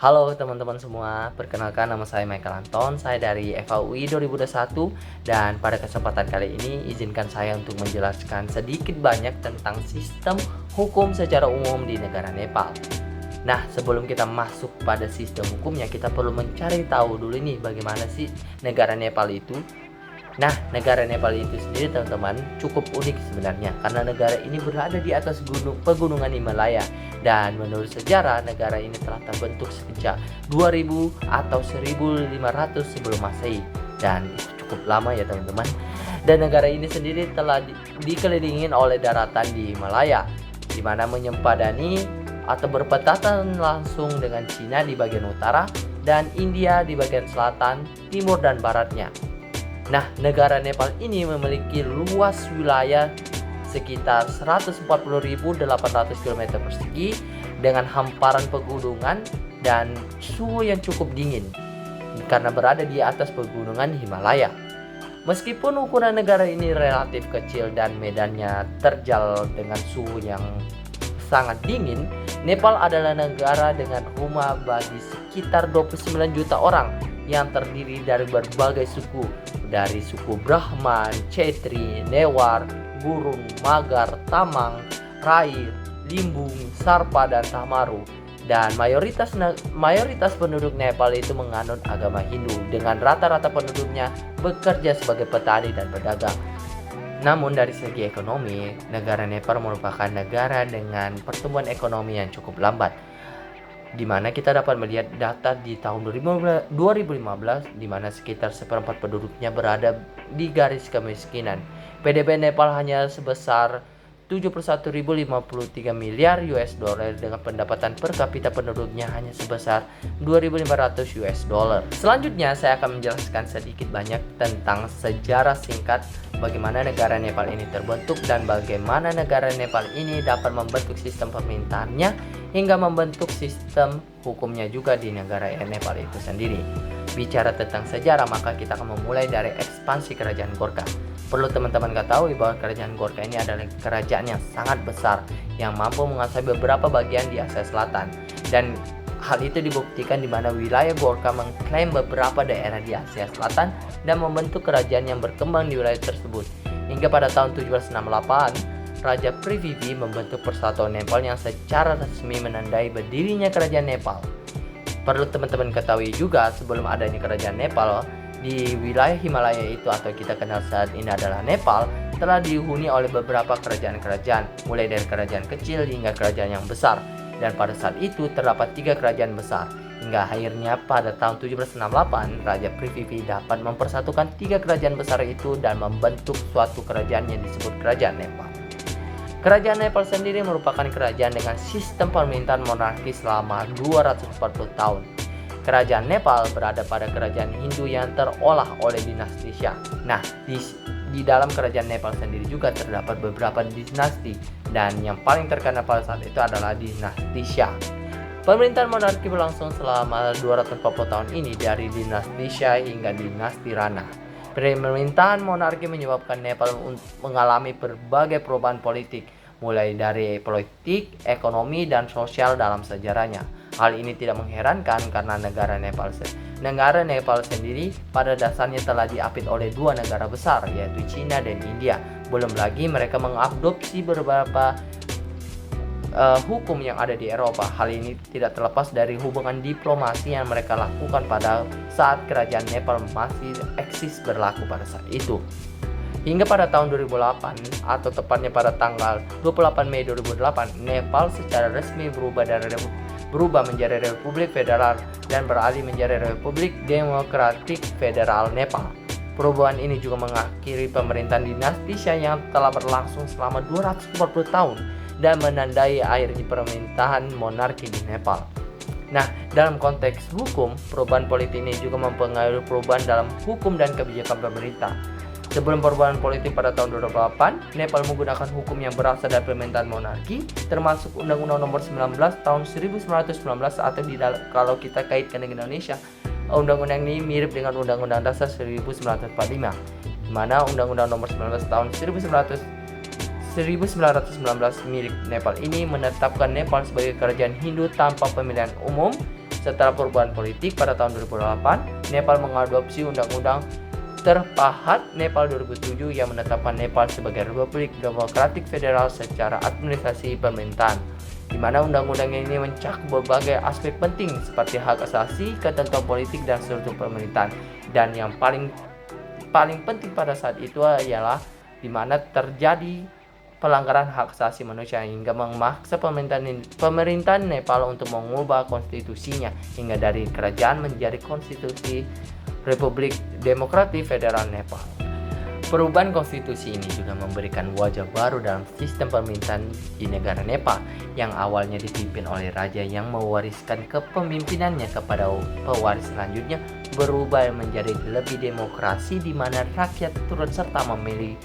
Halo teman-teman semua, perkenalkan nama saya Michael Anton, saya dari FAUI 2021 dan pada kesempatan kali ini izinkan saya untuk menjelaskan sedikit banyak tentang sistem hukum secara umum di negara Nepal. Nah, sebelum kita masuk pada sistem hukumnya, kita perlu mencari tahu dulu nih bagaimana sih negara Nepal itu. Nah, negara Nepal itu sendiri teman-teman cukup unik sebenarnya karena negara ini berada di atas pegunungan Himalaya dan menurut sejarah negara ini telah terbentuk sejak 2000 atau 1500 sebelum Masehi dan itu cukup lama ya teman-teman. Dan negara ini sendiri telah dikelilingi oleh daratan di Himalaya di mana menyepadani atau berpetatan langsung dengan Cina di bagian utara dan India di bagian selatan, timur dan baratnya. Nah, negara Nepal ini memiliki luas wilayah sekitar 140.800 km persegi dengan hamparan pegunungan dan suhu yang cukup dingin karena berada di atas pegunungan Himalaya. Meskipun ukuran negara ini relatif kecil dan medannya terjal dengan suhu yang sangat dingin, Nepal adalah negara dengan rumah bagi sekitar 29 juta orang yang terdiri dari berbagai suku, dari suku Brahman, Chetri, Newar, Gurung, Magar, Tamang, Rai, Limbung, Sarpa, dan Tamaru. Dan mayoritas penduduk Nepal itu menganut agama Hindu dengan rata-rata penduduknya bekerja sebagai petani dan pedagang. Namun dari segi ekonomi, negara Nepal merupakan negara dengan pertumbuhan ekonomi yang cukup lambat, di mana kita dapat melihat data di tahun 2015 di mana sekitar seperempat penduduknya berada di garis kemiskinan. PDB Nepal hanya sebesar 71.053 miliar US dollar dengan pendapatan per kapita penduduknya hanya sebesar 2.500 US dollar. Selanjutnya saya akan menjelaskan sedikit banyak tentang sejarah singkat bagaimana negara Nepal ini terbentuk dan bagaimana negara Nepal ini dapat membentuk sistem pemerintahannya hingga membentuk sistem hukumnya juga di negara Nepal itu sendiri. Bicara tentang sejarah, maka kita akan memulai dari ekspansi kerajaan Gorkha. Perlu teman-teman ketahui bahwa kerajaan Gorkha ini adalah kerajaan yang sangat besar yang mampu menguasai beberapa bagian di Asia Selatan. Dan hal itu dibuktikan di mana wilayah Gorkha mengklaim beberapa daerah di Asia Selatan dan membentuk kerajaan yang berkembang di wilayah tersebut. Hingga pada tahun 1768, Raja Prithvi membentuk Persatuan Nepal yang secara resmi menandai berdirinya kerajaan Nepal. Perlu teman-teman ketahui juga sebelum adanya kerajaan Nepal, di wilayah Himalaya itu atau kita kenal saat ini adalah Nepal telah dihuni oleh beberapa kerajaan-kerajaan, mulai dari kerajaan kecil hingga kerajaan yang besar. Dan pada saat itu terdapat 3 kerajaan besar. Hingga akhirnya pada tahun 1768 Raja Prithvi dapat mempersatukan 3 kerajaan besar itu dan membentuk suatu kerajaan yang disebut Kerajaan Nepal. Kerajaan Nepal sendiri merupakan kerajaan dengan sistem pemerintahan monarki selama 240 tahun. Kerajaan Nepal berada pada kerajaan Hindu yang terolah oleh dinasti Shah. Nah, di dalam kerajaan Nepal sendiri juga terdapat beberapa dinasti dan yang paling terkenal pada saat itu adalah dinasti Shah. Pemerintahan monarki berlangsung selama 240 tahun ini dari dinasti Shah hingga dinasti Rana. Pemerintahan monarki menyebabkan Nepal mengalami berbagai perubahan politik, mulai dari politik, ekonomi, dan sosial dalam sejarahnya. Hal ini tidak mengherankan karena negara Nepal sendiri pada dasarnya telah diapit oleh 2 negara besar, yaitu China dan India. Belum lagi mereka mengadopsi beberapa hukum yang ada di Eropa. Hal ini tidak terlepas dari hubungan diplomasi yang mereka lakukan pada saat kerajaan Nepal masih eksis berlaku pada saat itu. Hingga pada tahun 2008 atau tepatnya pada tanggal 28 Mei 2008, Nepal secara resmi berubah menjadi Republik Federal dan beralih menjadi Republik Demokratik Federal Nepal. Perubahan ini juga mengakhiri pemerintahan dinasti Shah yang telah berlangsung selama 240 tahun dan menandai akhirnya pemerintahan monarki di Nepal. Nah, dalam konteks hukum, perubahan politik ini juga mempengaruhi perubahan dalam hukum dan kebijakan pemerintah. Sebelum perubahan politik pada tahun 2008, Nepal menggunakan hukum yang berasal dari pemerintahan monarki, termasuk Undang-Undang Nomor 19 tahun 1919 atau kalau kita kaitkan dengan Indonesia, undang-undang ini mirip dengan Undang-Undang Dasar 1945, di mana Undang-Undang Nomor 19 tahun 1919 milik Nepal ini menetapkan Nepal sebagai kerajaan Hindu tanpa pemilihan umum Setelah perubahan politik pada tahun 2008, Nepal mengadopsi Undang-Undang Terpahat Nepal 2007 yang menetapkan Nepal sebagai Republik Demokratik Federal secara administrasi pemerintahan, di mana undang-undang ini mencakup berbagai aspek penting seperti hak asasi, ketentuan politik, dan struktur pemerintahan. Dan yang paling penting pada saat itu ialah di mana terjadi pelanggaran hak asasi manusia hingga memaksa pemerintahan Nepal untuk mengubah konstitusinya hingga dari kerajaan menjadi konstitusi Republik Demokratik Federal Nepal. Perubahan konstitusi ini juga memberikan wajah baru dalam sistem pemerintahan di negara Nepal yang awalnya dipimpin oleh raja yang mewariskan kepemimpinannya kepada pewaris selanjutnya berubah menjadi lebih demokrasi di mana rakyat turut serta memilih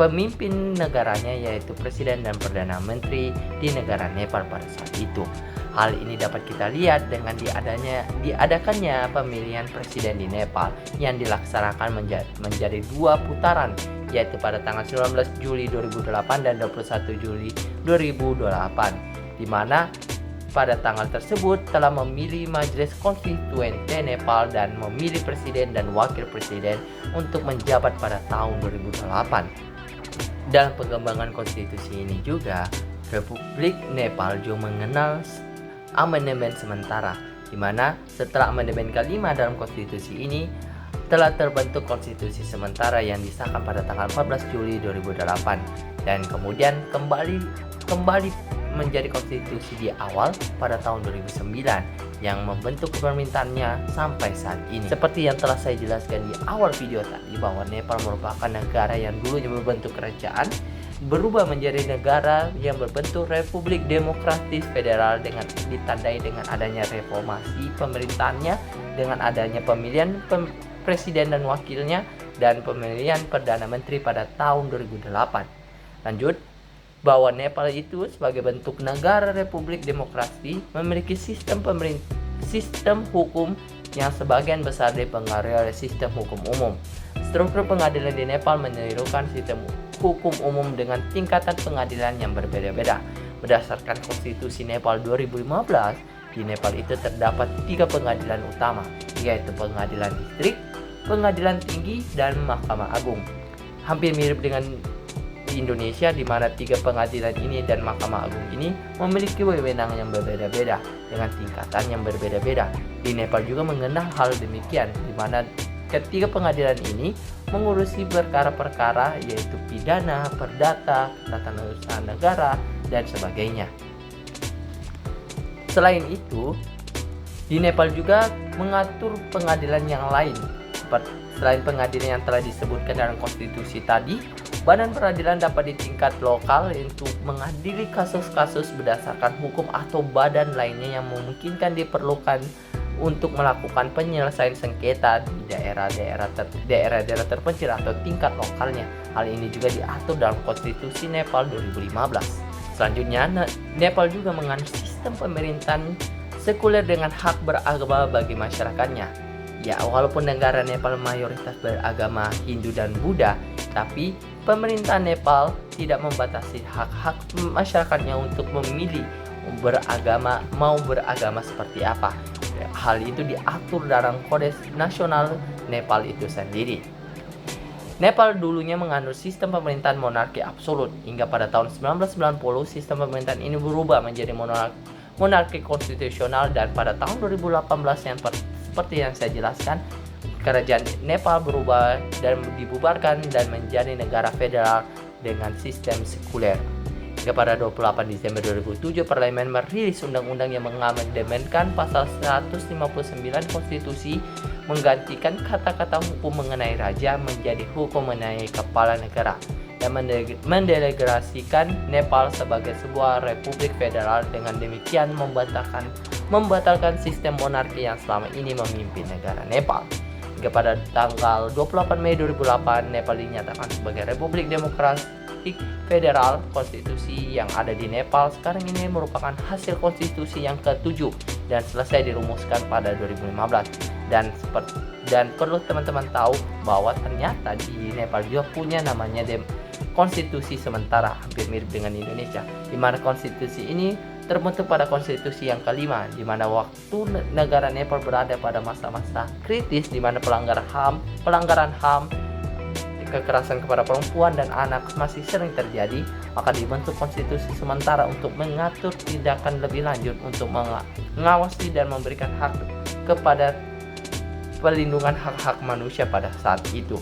pemimpin negaranya yaitu presiden dan perdana menteri di negara Nepal pada saat itu. Hal ini dapat kita lihat dengan diadakannya pemilihan presiden di Nepal yang dilaksanakan menjadi 2 putaran, yaitu pada tanggal 19 Juli 2008 dan 21 Juli 2008, di mana pada tanggal tersebut telah memilih Majelis Konstituente Nepal dan memilih presiden dan wakil presiden untuk menjabat pada tahun 2008. Dalam pengembangan konstitusi ini juga, Republik Nepal juga mengenal amandemen sementara, di mana setelah amandemen kelima dalam konstitusi ini telah terbentuk konstitusi sementara yang disahkan pada tanggal 14 Juli 2008 dan kemudian kembali menjadi konstitusi di awal pada tahun 2009 yang membentuk pemerintahannya sampai saat ini. Seperti yang telah saya jelaskan di awal video tadi bahwa Nepal merupakan negara yang dulunya berbentuk kerajaan berubah menjadi negara yang berbentuk Republik Demokratis Federal dengan ditandai dengan adanya reformasi pemerintahannya dengan adanya pemilihan presiden dan wakilnya dan pemilihan perdana menteri pada tahun 2008. Lanjut, bahwa Nepal itu sebagai bentuk negara Republik Demokrasi memiliki sistem hukum yang sebagian besar dipengaruhi oleh sistem hukum umum. Struktur pengadilan di Nepal menirukan sistem hukum umum dengan tingkatan pengadilan yang berbeda-beda. Berdasarkan konstitusi Nepal 2015, di Nepal itu terdapat 3 pengadilan utama, yaitu pengadilan distrik, pengadilan tinggi, dan Mahkamah Agung. Hampir mirip dengan di Indonesia, di mana 3 pengadilan ini dan Mahkamah Agung ini memiliki wewenang yang berbeda-beda dengan tingkatan yang berbeda-beda. Di Nepal juga mengenal hal demikian, di mana ketiga pengadilan ini mengurusi perkara-perkara yaitu pidana, perdata, ketatanegaraan negara, dan sebagainya. Selain itu, di Nepal juga mengatur pengadilan yang lain. Selain pengadilan yang telah disebutkan dalam konstitusi tadi, badan peradilan dapat di tingkat lokal untuk mengadili kasus-kasus berdasarkan hukum atau badan lainnya yang memungkinkan diperlukan untuk melakukan penyelesaian sengketa di daerah-daerah terpencil atau tingkat lokalnya. Hal ini juga diatur dalam konstitusi Nepal 2015. Selanjutnya, Nepal juga menganut sistem pemerintahan sekuler dengan hak beragama bagi masyarakatnya. Ya, walaupun negara Nepal mayoritas beragama Hindu dan Buddha, tapi pemerintah Nepal tidak membatasi hak-hak masyarakatnya untuk memilih mau beragama seperti apa. Hal itu diatur dalam Kode Nasional Nepal itu sendiri. Nepal dulunya menganut sistem pemerintahan monarki absolut hingga pada tahun 1990 sistem pemerintahan ini berubah menjadi monarki konstitusional dan pada tahun 2018 seperti yang saya jelaskan, kerajaan Nepal berubah dan dibubarkan dan menjadi negara federal dengan sistem sekuler. Hingga pada 28 Desember 2007, Parlemen merilis undang-undang yang mengamandemenkan pasal 159 konstitusi menggantikan kata-kata hukum mengenai raja menjadi hukum mengenai kepala negara dan mendelegasikan Nepal sebagai sebuah republik federal. Dengan demikian membatalkan sistem monarki yang selama ini memimpin negara Nepal. Hingga pada tanggal 28 Mei 2008, Nepal dinyatakan sebagai Republik Demokratik Federal. Konstitusi yang ada di Nepal sekarang ini merupakan hasil konstitusi yang ke-7 dan selesai dirumuskan pada 2015. Dan perlu teman-teman tahu bahwa ternyata di Nepal juga punya namanya konstitusi sementara, hampir mirip dengan Indonesia, di mana konstitusi ini terbentuk pada konstitusi yang kelima, di mana waktu negara Nepal berada pada masa-masa kritis di mana pelanggaran HAM, kekerasan kepada perempuan dan anak masih sering terjadi, maka dibentuk konstitusi sementara untuk mengatur tindakan lebih lanjut untuk mengawasi dan memberikan hak kepada perlindungan hak-hak manusia pada saat itu.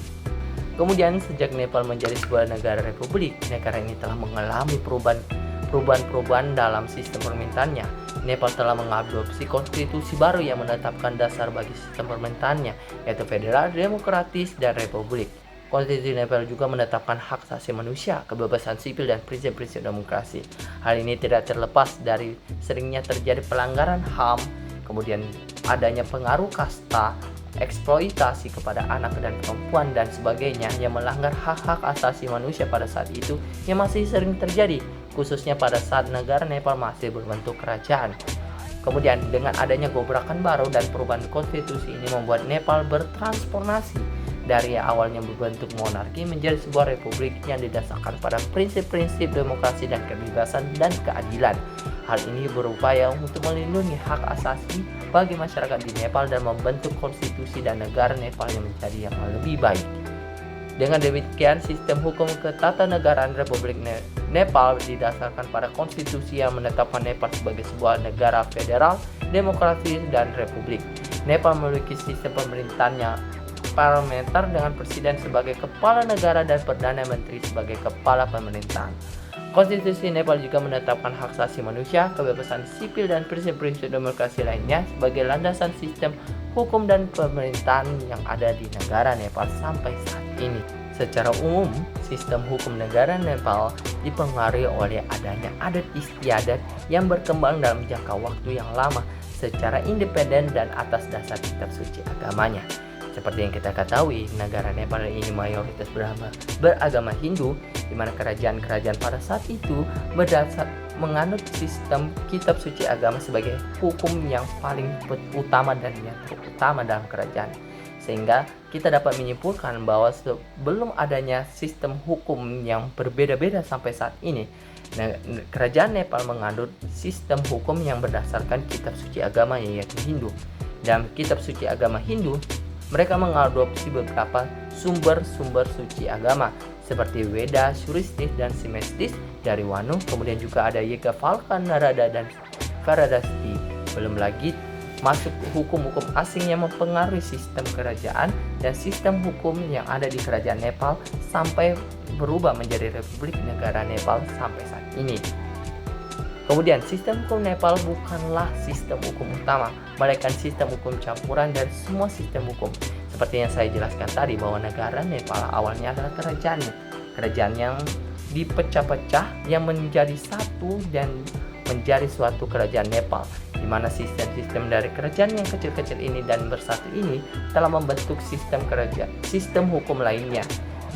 Kemudian sejak Nepal menjadi sebuah negara republik, negara ini telah mengalami perubahan dalam sistem pemerintahannya. Nepal telah mengadopsi konstitusi baru yang menetapkan dasar bagi sistem pemerintahannya, yaitu federal, demokratis, dan republik. Konstitusi Nepal juga menetapkan hak asasi manusia, kebebasan sipil, dan prinsip-prinsip demokrasi. Hal ini tidak terlepas dari seringnya terjadi pelanggaran HAM, kemudian adanya pengaruh kasta, eksploitasi kepada anak dan perempuan, dan sebagainya yang melanggar hak-hak asasi manusia pada saat itu yang masih sering terjadi, khususnya pada saat negara Nepal masih berbentuk kerajaan. Kemudian dengan adanya gebrakan baru dan perubahan konstitusi ini membuat Nepal bertransformasi dari awalnya berbentuk monarki menjadi sebuah republik yang didasarkan pada prinsip-prinsip demokrasi dan kebebasan dan keadilan. Hal ini berupaya untuk melindungi hak asasi bagi masyarakat di Nepal dan membentuk konstitusi dan negara Nepal yang menjadi yang lebih baik. Dengan demikian, sistem hukum ketatanegaraan Republik Nepal didasarkan pada konstitusi yang menetapkan Nepal sebagai sebuah negara federal, demokratis, dan republik. Nepal memiliki sistem pemerintahan yang parlementer dengan presiden sebagai kepala negara dan perdana menteri sebagai kepala pemerintahan. Konstitusi Nepal juga menetapkan hak asasi manusia, kebebasan sipil, dan prinsip-prinsip demokrasi lainnya sebagai landasan sistem hukum dan pemerintahan yang ada di negara Nepal sampai saat ini. Secara umum, sistem hukum negara Nepal dipengaruhi oleh adanya adat istiadat yang berkembang dalam jangka waktu yang lama secara independen dan atas dasar kitab suci agamanya. Seperti yang kita ketahui, negara Nepal ini mayoritas beragama Hindu, di mana kerajaan-kerajaan pada saat itu menganut sistem kitab suci agama sebagai hukum yang paling utama dan yang terutama dalam kerajaan. Sehingga kita dapat menyimpulkan bahwa sebelum adanya sistem hukum yang berbeda-beda sampai saat ini, kerajaan Nepal menganut sistem hukum yang berdasarkan kitab suci agama yaitu Hindu. Dalam kitab suci agama Hindu, mereka mengadopsi beberapa sumber-sumber suci agama seperti Weda, Suristis, dan Simestis dari Wanu. Kemudian juga ada Yajnavalkya, Narada, dan Varadasti. Belum lagi masuk hukum-hukum asing yang mempengaruhi sistem kerajaan dan sistem hukum yang ada di kerajaan Nepal sampai berubah menjadi Republik Negara Nepal sampai saat ini. Kemudian sistem hukum Nepal bukanlah sistem hukum utama, melainkan sistem hukum campuran dari semua sistem hukum. Seperti yang saya jelaskan tadi bahwa negara Nepal awalnya adalah kerajaan yang dipecah-pecah yang menjadi satu dan menjadi suatu kerajaan Nepal, di mana sistem-sistem dari kerajaan yang kecil-kecil ini dan bersatu ini telah membentuk sistem hukum lainnya.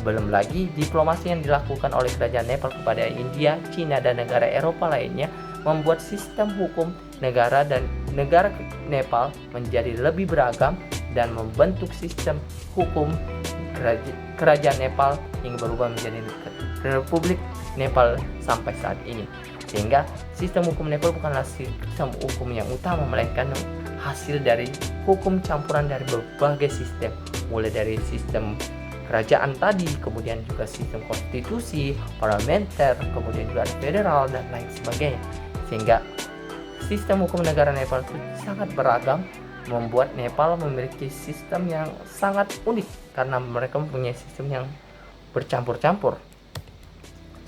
Belum lagi diplomasi yang dilakukan oleh kerajaan Nepal kepada India, Cina, dan negara Eropa lainnya membuat sistem hukum negara dan negara Nepal menjadi lebih beragam dan membentuk sistem hukum kerajaan Nepal yang berubah menjadi Republik Nepal sampai saat ini. Sehingga sistem hukum Nepal bukanlah sistem hukum yang utama, melainkan hasil dari hukum campuran dari berbagai sistem, mulai dari sistem kerajaan tadi, kemudian juga sistem konstitusi, parlementer, kemudian juga ada federal dan lain sebagainya. Sehingga sistem hukum negara Nepal itu sangat beragam, membuat Nepal memiliki sistem yang sangat unik karena mereka mempunyai sistem yang bercampur-campur.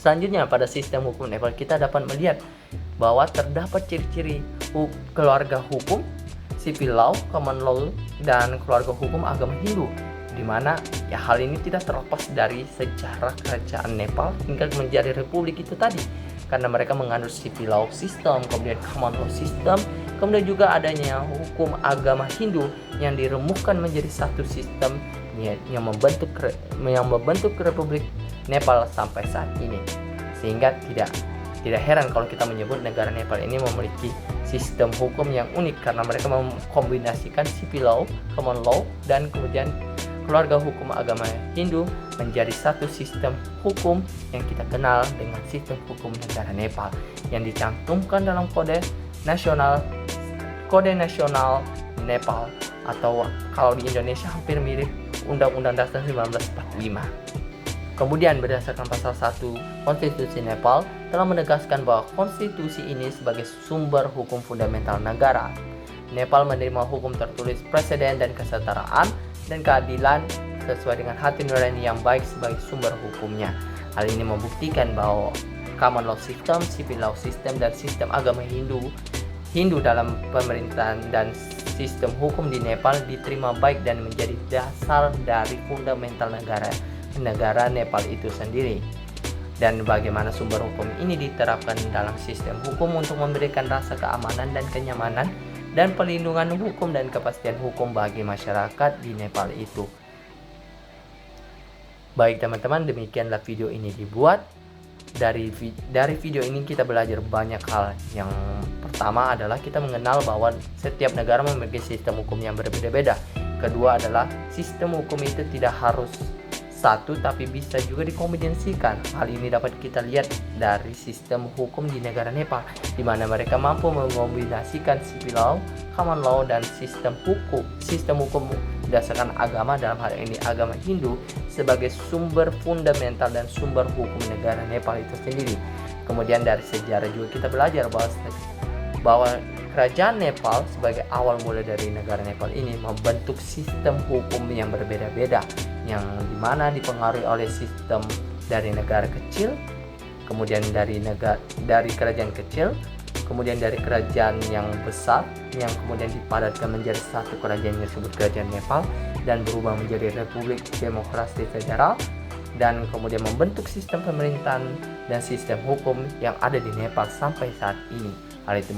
Selanjutnya pada sistem hukum Nepal kita dapat melihat bahwa terdapat ciri-ciri keluarga hukum, civil law, common law, dan keluarga hukum agama Hindu, di mana ya hal ini tidak terlepas dari sejarah kerajaan Nepal hingga menjadi republik itu tadi, karena mereka menganut civil law system, kemudian common law system, kemudian juga adanya hukum agama Hindu yang diremuhkan menjadi satu sistem yang membentuk Republik Nepal sampai saat ini. Sehingga tidak heran kalau kita menyebut negara Nepal ini memiliki sistem hukum yang unik karena mereka mengkombinasikan civil law, common law, dan kemudian keluarga hukum agama Hindu menjadi satu sistem hukum yang kita kenal dengan sistem hukum negara Nepal yang dicantumkan dalam nasional Kode Nasional Nepal, atau kalau di Indonesia hampir mirip Undang-Undang Dasar 1945. Kemudian berdasarkan pasal 1 Konstitusi Nepal telah menegaskan bahwa konstitusi ini sebagai sumber hukum fundamental negara. Nepal menerima hukum tertulis, presiden, dan kesetaraan dan keadilan sesuai dengan hati nurani yang baik sebagai sumber hukumnya. Hal ini membuktikan bahwa common law system, civil law system, dan sistem agama Hindu dalam pemerintahan dan sistem hukum di Nepal diterima baik dan menjadi dasar dari fundamental negara Nepal itu sendiri. Dan bagaimana sumber hukum ini diterapkan dalam sistem hukum untuk memberikan rasa keamanan dan kenyamanan dan pelindungan hukum dan kepastian hukum bagi masyarakat di Nepal itu. Baik teman-teman, demikianlah video ini dibuat. Dari video ini kita belajar banyak hal. Yang pertama adalah kita mengenal bahwa setiap negara memiliki sistem hukum yang berbeda-beda. Kedua adalah sistem hukum itu tidak harus satu tapi bisa juga dikombinasikan. Hal ini dapat kita lihat dari sistem hukum di negara Nepal, di mana mereka mampu mengombinasikan civil law, common law, dan sistem hukum berdasarkan agama, dalam hal ini agama Hindu, sebagai sumber fundamental dan sumber hukum negara Nepal itu sendiri. Kemudian dari sejarah juga kita belajar bahwa kerajaan Nepal sebagai awal mula dari negara Nepal ini membentuk sistem hukum yang berbeda-beda, yang dimana dipengaruhi oleh sistem dari negara kecil, kemudian dari kerajaan kecil, kemudian dari kerajaan yang besar, yang kemudian dipadatkan menjadi satu kerajaan yang disebut kerajaan Nepal dan berubah menjadi Republik Demokrasi Federal, dan kemudian membentuk sistem pemerintahan dan sistem hukum yang ada di Nepal sampai saat ini. Hal itu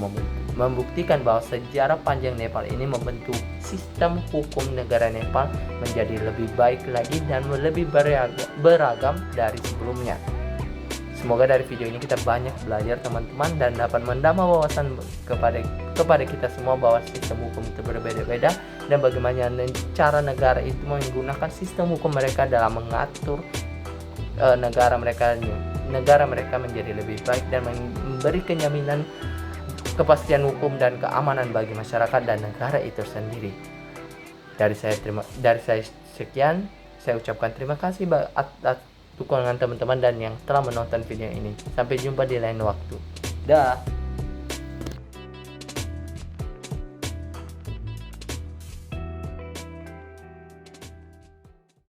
membuktikan bahwa sejarah panjang Nepal ini membentuk sistem hukum negara Nepal menjadi lebih baik lagi dan lebih beragam dari sebelumnya. Semoga dari video ini kita banyak belajar teman-teman dan dapat menambah wawasan kepada kita semua bahwa sistem hukum itu berbeda-beda dan bagaimana cara negara itu menggunakan sistem hukum mereka dalam mengatur negara mereka menjadi lebih baik dan memberi kenyamanan, kepastian hukum dan keamanan bagi masyarakat dan negara itu sendiri. Dari saya sekian, saya ucapkan terima kasih atas dukungan teman-teman dan yang telah menonton video ini. Sampai jumpa di lain waktu. Dah.